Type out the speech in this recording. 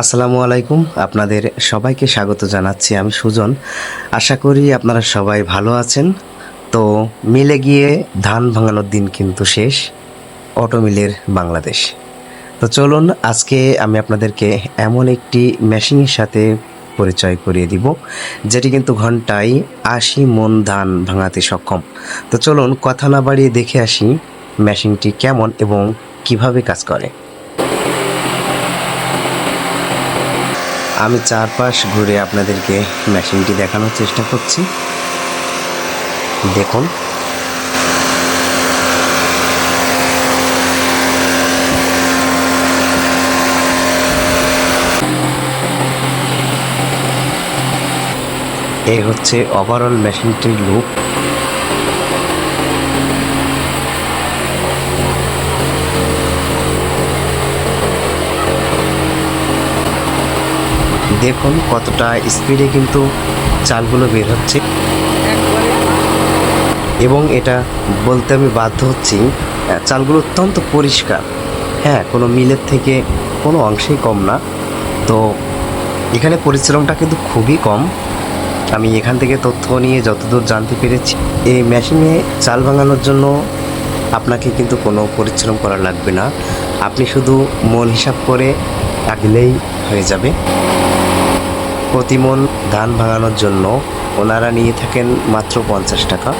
আসসালামু আলাইকুম। আপনাদের সবাইকে স্বাগত জানাচ্ছি। আমি সুজন। আশা করি আপনারা সবাই ভালো আছেন। তো মিলে গিয়ে ধান ভাঙানোর দিন কিন্তু শেষ। অটো মিলের বাংলাদেশ। তো চলুন আজকে আমি আপনাদেরকে এমন একটি মেশিনের সাথে পরিচয় করিয়ে দিব, যেটি কিন্তু ঘন্টায় ৮০ মণ ধান ভাঙাতে সক্ষম। তো চলুন কথা না বাড়িয়ে দেখে আসি মেশিনটি কেমন এবং কিভাবে কাজ করে। আমি চারপাশ ঘুরে আপনাদেরকে মেশিনটি দেখানোর চেষ্টা করছি। দেখুন, এই হচ্ছে ওভারঅল মেশিনটির লুক। দেখুন কতটা স্পিডে কিন্তু চালগুলো বের হচ্ছে, এবং এটা বলতে আমি বাধ্য হচ্ছি, চালগুলো অত্যন্ত পরিষ্কার। হ্যাঁ, কোনো মিলের থেকে কোনো অংশেই কম না। তো এখানে পরিশ্রমটা কিন্তু খুবই কম। আমি এখান থেকে তথ্য নিয়ে যতদূর জানতে পেরেছি, এই মেশিনে চাল ভাঙানোর জন্য আপনাকে কিন্তু কোনো পরিশ্রম করা লাগবে না। আপনি শুধু মন হিসাব করে আগলেই হয়ে যাবে। প্রতি মণ ধান ভাঙানোর জন্য ওনারা নিয়ে থাকেন মাত্র 50 টাকা।